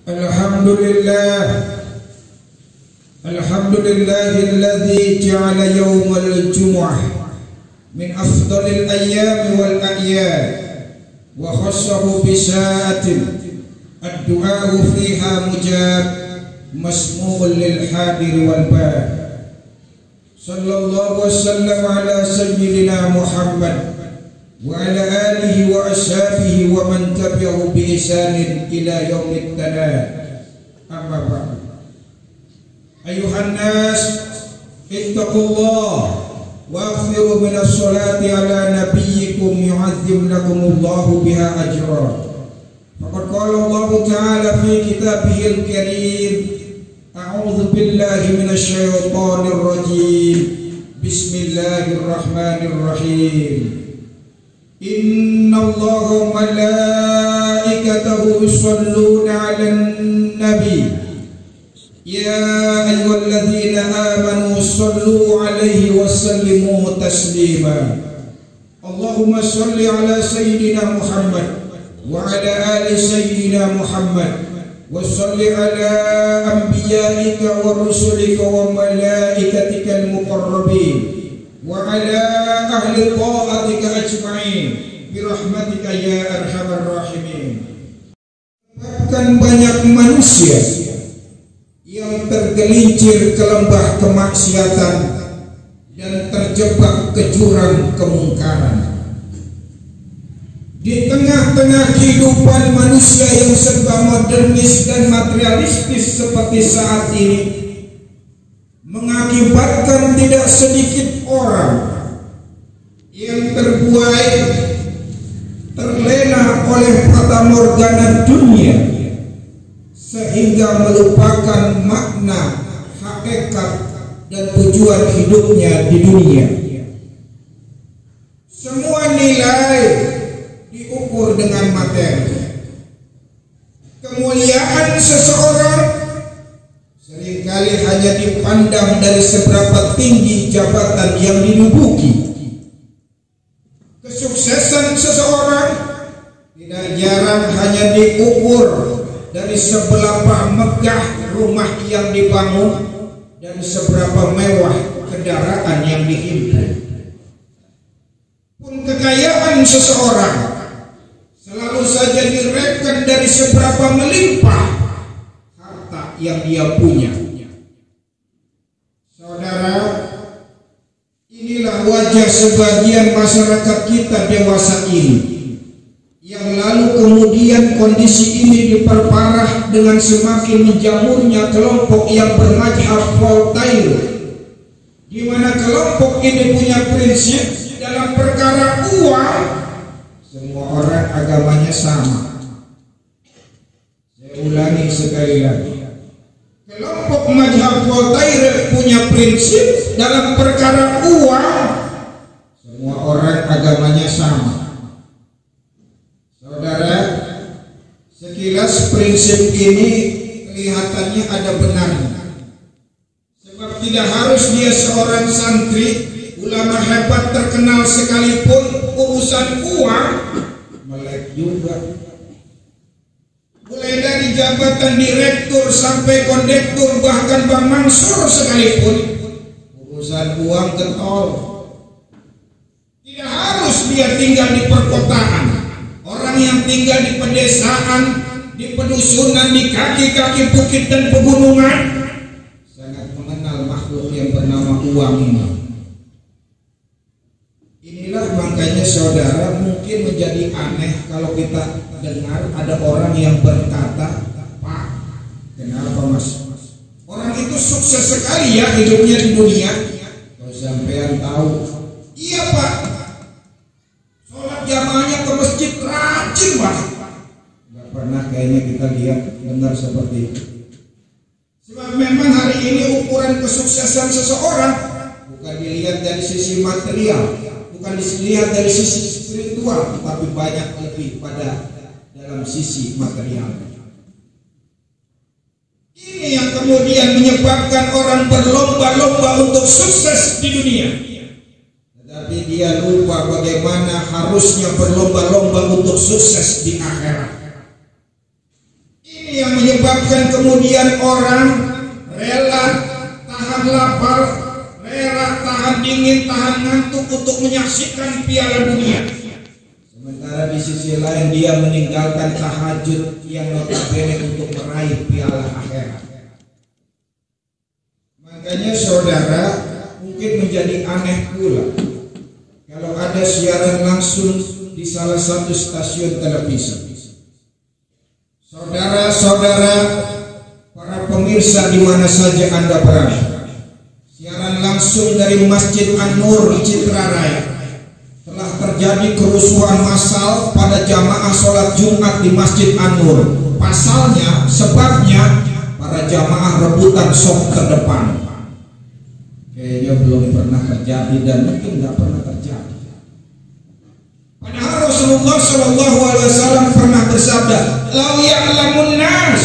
Alhamdulillahilladzi ja'ala yawmal jumu'ah min afdalil ayyami wal a'yad wa khassahu bi sa'atin ad-du'a'u fiha mujab masmu'un lil hadir wal bad. Sallallahu wasallam ala sayyidina Muhammad wa ala alihi wa ashabihi wa man tabi'ahu bi ihsanin ila yaumit tanad. Amma ba'd. Ayuhan nas, ittaqullah wa akthiru minas salati ala nabiyyikum yu'azzim lakumullahu biha ajra. Faqad qala Allah ta'ala fi kitabihil karim, a'udzu billahi minasy syaithanir rajim. Bismillahirrahmanirrahim. Innallaha wa malaikatahu yusholluna 'alan nabi. Ya ayyuhalladzina amanu shallu 'alaihi wa sallimu taslima. Allahumma shalli 'ala sayyidina Muhammad wa 'ala ali sayyidina Muhammad wa shalli 'ala anbiya'ika wa rusulika wa malaikatikal muqarrabin wa 'ala ahli ta'atika ajma'in bi rahmatika ya arhamar rahimin. Bahkan banyak manusia yang tergelincir ke lembah kemaksiatan dan terjebak ke jurang kemungkaran. Di tengah-tengah kehidupan manusia yang serba modernis dan materialistis seperti saat ini, mengakibatkan tidak sedikit orang yang terbuai, terlena oleh fatamorgana dunia, sehingga melupakan makna, hakikat, dan tujuan hidupnya di dunia. Semua nilai diukur dengan materi. Kemuliaan seseorang seringkali hanya dipandang dari seberapa tinggi jabatan yang diduduki. Kesuksesan seseorang tidak jarang hanya diukur dari seberapa megah rumah yang dibangun dan seberapa mewah kendaraan yang dihimpun. Pun kekayaan seseorang selalu saja direken dari seberapa melimpah harta yang dia punya. Saudara, inilah wajah sebagian masyarakat kita dewasa ini, yang lalu kemudian kondisi ini diperparah dengan semakin menjamurnya kelompok yang bermadzhab Voltaire, di mana kelompok ini punya prinsip dalam perkara uang, semua orang agamanya sama. Saya ulangi sekali lagi, kelompok madzhab Voltaire punya prinsip dalam perkara uang, semua orang agamanya sama. Saudara, sekilas prinsip ini kelihatannya ada benarnya. Sebab tidak harus dia seorang santri, ulama hebat terkenal sekalipun, urusan uang melek juga. Mulai dari jabatan direktur sampai kondektur, bahkan Bang Mansur sekalipun, urusan uang getol. Tidak harus dia tinggal di perkotaan. Orang yang tinggal di pedesaan, di pedusunan, di kaki-kaki bukit dan pegunungan sangat mengenal makhluk yang bernama uang ini. Inilah makanya saudara, mungkin menjadi aneh kalau kita dengar ada orang yang berkata, "Pak, kenapa mas? Orang itu sukses sekali ya hidupnya di dunia." Kalau sampean tahu, iya Pak, sholat jamaahnya ke masjid rajin banget. Gak pernah kayaknya kita lihat dengar seperti itu. Sebab memang hari ini ukuran kesuksesan seseorang bukan dilihat dari sisi material, bukan dilihat dari sisi spiritual, tapi banyak lebih pada dalam sisi material. Ini yang kemudian menyebabkan orang berlomba-lomba untuk sukses di dunia. Tetapi dia lupa bagaimana harusnya berlomba-lomba untuk sukses di akhirat. Ini yang menyebabkan kemudian orang rela tahan lapar, rela tahan dingin, tahan ngantuk untuk menyaksikan Piala Dunia. Sementara di sisi lain dia meninggalkan tahajud yang notabene untuk meraih piala akhirat. Makanya saudara, mungkin menjadi aneh pula kalau ada siaran langsung di salah satu stasiun televisi. Saudara-saudara, para pemirsa di mana saja Anda berada, siaran langsung dari Masjid An-Nur Citra Raya. Telah terjadi kerusuhan massal pada jamaah sholat Jumat di Masjid An-Nur. Pasalnya, sebabnya para jamaah rebutan saf terdepan. Kayaknya belum pernah terjadi dan mungkin nggak pernah terjadi. Padahal Rasulullah SAW pernah bersabda, "Lau ya'lamun nas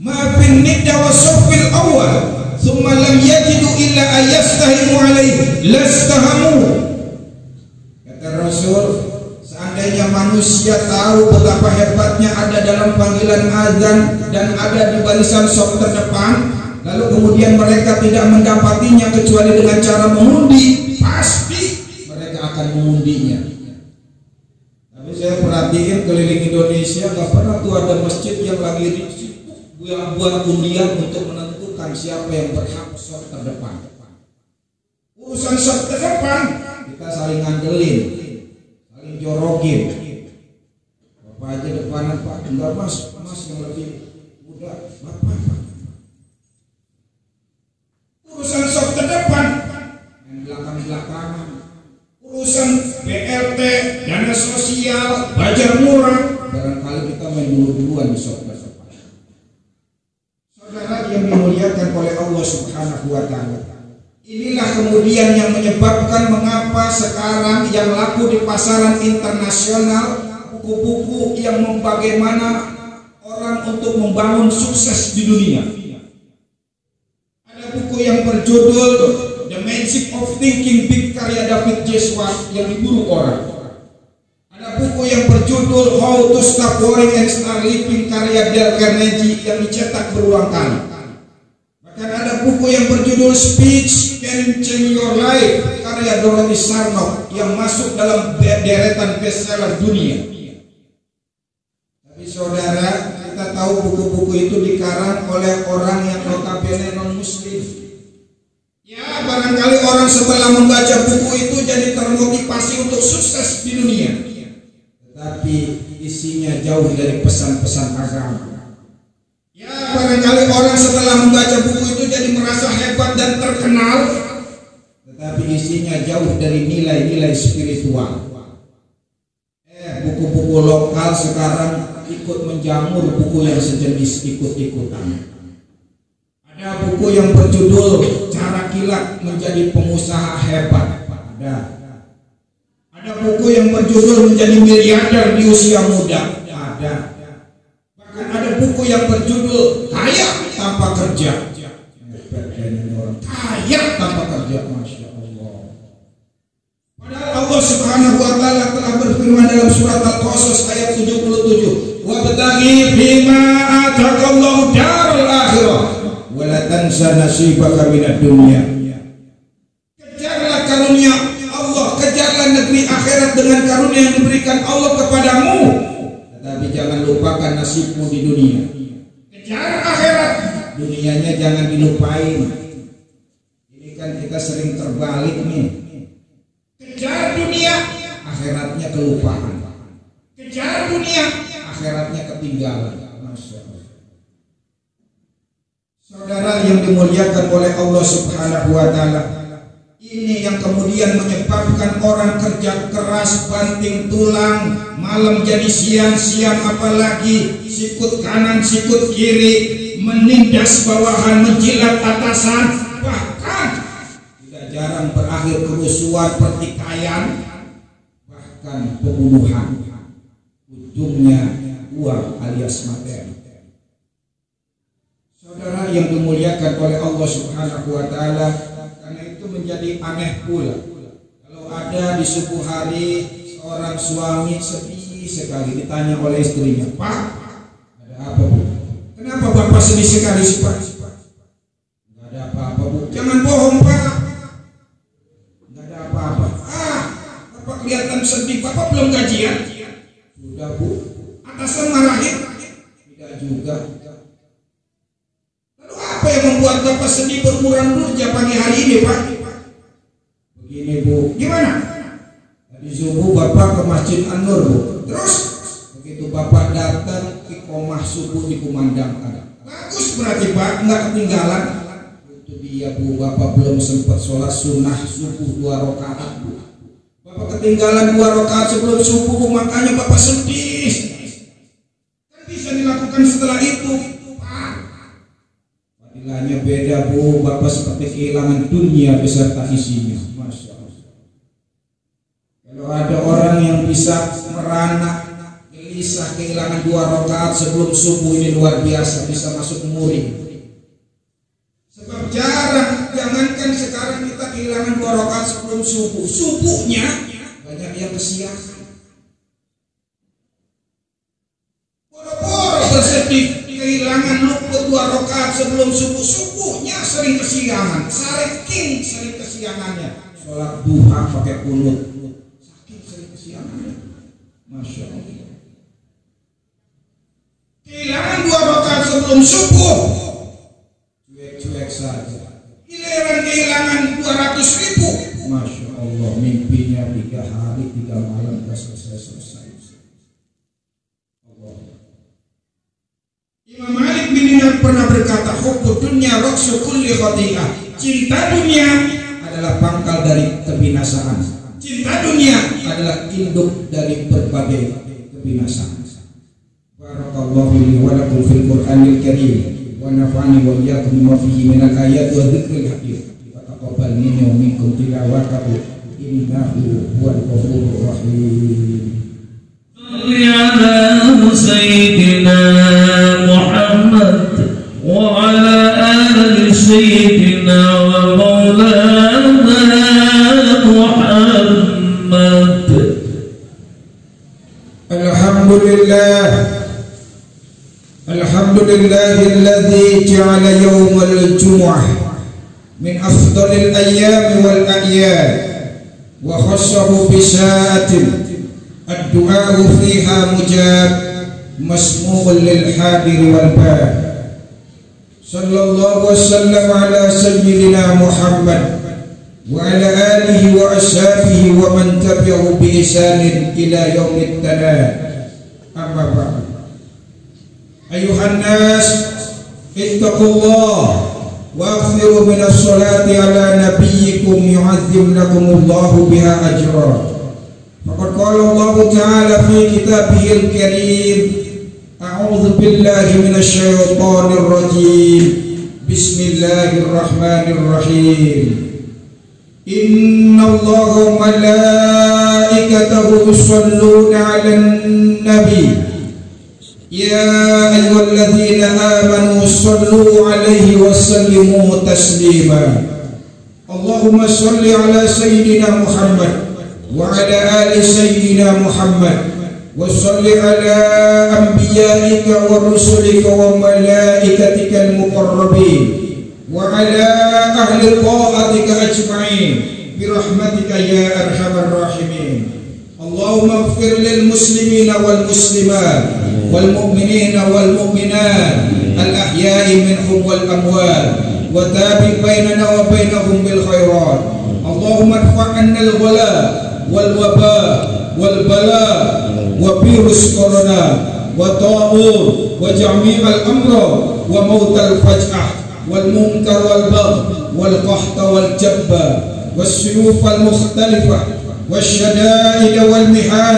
ma fin nidda wa saffil awal, thumma lam yajidu illa ayastahimu alaihi lastahamu." Rasul, seandainya manusia tahu betapa hebatnya ada dalam panggilan azan dan ada di barisan saf terdepan, lalu kemudian mereka tidak mendapatinya kecuali dengan cara mengundi, pasti mereka akan mengundinya. Tapi saya perhatiin keliling Indonesia nggak pernah tuh ada masjid yang lagi buat undian untuk menentukan siapa yang berhak saf terdepan. Urusan saf terdepan kita saling ngandelin, jorokin. Bapak aja depanan, Pak, enggak mas yang lebih muda, Bapak. Urusan saf terdepan, yang belakang-belakangan. Urusan BLT, dana sosial, bajar murah, barangkali kita main dulu-duluan di saf terdepan. Saudara yang dimuliakan oleh Allah Subhanahu wa Ta'ala, inilah kemudian yang menyebabkan mengapa sekarang yang laku di pasaran internasional buku-buku yang bagaimana orang untuk membangun sukses di dunia. Ada buku yang berjudul The Magic of Thinking Big karya David Jeswat yang diburu orang. Ada buku yang berjudul How to Stop Worrying and Start Living karya Dale Carnegie yang dicetak berulang kali. Dan ada buku yang berjudul Speech Can Change Your Life karya Dorothy Sarnoff yang masuk dalam deretan bestseller dunia. Tapi saudara, kita tahu buku-buku itu dikarang oleh orang yang notabene non-muslim. Ya, barangkali orang setelah membaca buku itu jadi termotivasi untuk sukses di dunia. Tetapi isinya jauh dari pesan-pesan agama. Ya, barangkali orang setelah membaca buku itu jadi merasa hebat dan terkenal, tetapi isinya jauh dari nilai-nilai spiritual. Buku-buku lokal sekarang ikut menjamur buku yang sejenis ikut-ikutan. Ada buku yang berjudul Cara Kilat Menjadi Pengusaha Hebat. Ada buku yang berjudul Menjadi Miliarder di Usia Muda. Ada buku yang berjudul Kaya Tanpa Kerja. Kaya tanpa kerja, Masya Allah. Padahal Allah Subhanahu wa Ta'ala telah berfirman dalam surat Al-Qasas ayat 77, "Wabtaghi bima ataqallahu darul akhirah wa la tansa nasibaka minad dunya." Kejarlah karunia Allah, kejarlah negeri akhirat dengan karunia yang diberikan Allah kepadamu. Tapi jangan lupakan nasibmu di dunia. Kejar akhirat, dunianya jangan dilupain. Ini kan kita sering terbalik nih. Kejar dunia, akhiratnya kelupaan. Kejar dunia, akhiratnya ketinggalan. Masya Allah. Saudara yang dimuliakan oleh Allah Subhanahu wa Ta'ala, ini yang kemudian menyebabkan orang kerja keras, banting tulang, malam jadi siang-siang, apalagi sikut kanan, sikut kiri, menindas bawahan, menjilat atasan, bahkan tidak jarang berakhir kerusuhan, pertikaian, bahkan pembunuhan. Ujungnya uang alias materi. Saudara yang dimuliakan oleh Allah Subhanahu wa Ta'ala, karena itu menjadi aneh pula kalau ada di subuh hari seorang suami sedih sekali ditanya oleh istrinya, "Pak, ada apa Bu?" Bapak sedih sekali sih Pak? Nggak ada apa-apa Bu. Jangan bohong Pak. Nggak ada apa-apa. Bapak kelihatan sedih. Bapak belum gajian? Sudah Bu. Atasan marahin? Tidak juga. Lalu apa yang membuat Bapak sedih bermuram durja pagi hari ini Pak? Begini Bu. Gimana? Tadi subuh Bapak ke Masjid An-Nur Bu. Terus begitu Bapak datang, iqomah subuh dikumandangkan. Bagus berarti Pak, nggak ketinggalan. Itu dia Bu, Bapak belum sempat sholat sunnah subuh 2 rakaat Bu. Bapak ketinggalan 2 rakaat sebelum subuh Bu, makanya Bapak sedih. Kan bisa dilakukan setelah itu Pak. Fadilahnya beda Bu, Bapak seperti kehilangan dunia beserta isinya. Masya Allah. Kalau ada orang yang bisa merana gelisah kehilangan 2 rakaat sebelum subuh, ini luar biasa, bisa masuk murid. Sebab jarang, jangankan sekarang kita kehilangan 2 rakaat sebelum subuh, subuhnya banyak yang kesiangan. Boro-boro bersedih kehilangan luput 2 rakaat sebelum subuh, subuhnya sering kesiangan, saking sering kesiangannya. Sholat duha pakai kunut, saking sering kesiangannya. Masya Allah. Kehilangan 2 rakaat sebelum subuh, cuek-cuek saja. Giliran kehilangan 200.000, Masya Allah, mimpinya 3 hari 3 malam sudah selesai. Allah. Imam Malik bin Dinar pernah berkata, hubbud dunya raksu kulli khati'ah. Cinta dunia adalah pangkal dari kebinasaan. Cinta dunia adalah induk dari berbagai kebinasaan. Barakallahu li wa lakum fil Qur'anil Karim wa nafa'ani wa iyyakum bima fihi minal ayati wa dzikril hakim. Wa taqabbal minni wa minkum tilawatahu innahu huwal ghafurur rahim. Salli ala sayyidina Muhammad wa ala ali sayyidina wa maulana Muhammad. Alhamdulillahilladzi ja'ala yawmal jumu'ah min afdalil ayyami wal a'yad wa khassahu bi sa'atin ad-du'a'u fiha mujab masmu'un lil hadir wal bad. Sallallahu wasallam ala sayyidina Muhammad wa ala alihi wa ashabihi wa man tabi'ahu bi ihsanin ila yaumit tanad. Amma ba'd. Ayuhan nas, ittaqullah wa akthiru minas salati ala nabiyyikum yu'adzim lakumullahu biha ajra. Faqad qala Allah ta'ala fi kitabihil karim, a'udzu billahi minasy syaithanir rajim. Bismillahirrahmanirrahim. Innallaha wa malaikatahu yusholluna 'alan nabi. Ya ayyuhalladzina amanu shallu 'alaihi wa sallimu taslima. Allahumma shalli 'ala sayyidina Muhammad wa 'ala ali sayyidina Muhammad wa shalli 'ala anbiya'ika wa rusulika wa malaikatikal muqarrabin wa 'ala ahli ta'atika ajma'in bi rahmatika ya arhamar rahimin. Allahumma ighfir lil muslimina wal muslimat wal mu'minina wal mu'minat al ahya'i minhum wal amwat wa tabi' bainana wa bainahum bil khairat. Allahumma adfa' 'anna al ghala wal waba wal bala wa virus corona wa ta'ud wa jami' al amra wa maut al faj'ah wal munkar wal bagh wal qahta wal jabba was suyuf al mukhtalifah والشدائد والمحن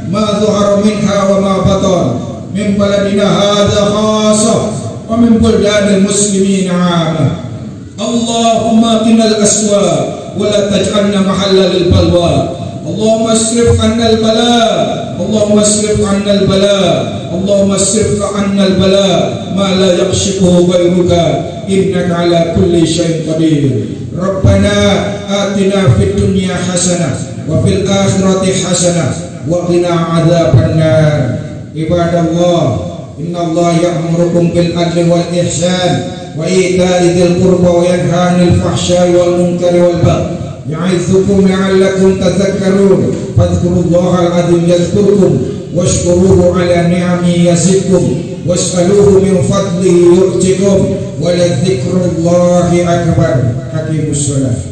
ما ظهر منها وما بطن من بلدنا هذا خاصة ومن بلدان المسلمين عامة. اللهم قنا الأسواء ولا تجعلنا محلا للبلوى. اللهم اصرف عنا البلاء. اللهم اصرف عنا البلاء. اللهم اصرف عنا البلاء ما لا يكشفه غيرك إنك على كل شيء قدير. ربنا آتنا في الدنيا حسنة وفي الآخرة حسنة وقنا عذاب النار. عباد الله innallaha ya'murukum bil adli wal ihsan wa ita'i dzil qurba wa yanha 'anil fahsya'i wal munkari wal baghi ya'idzukum la'allakum tadhakkarun fadhkurullaha al-'azim yadhkurkum washkuruhu 'ala ni'amihi yazidkum was'aluhu min fadlihi yu'tikum wa la dzikrullahi akbar. Haqimus shalah.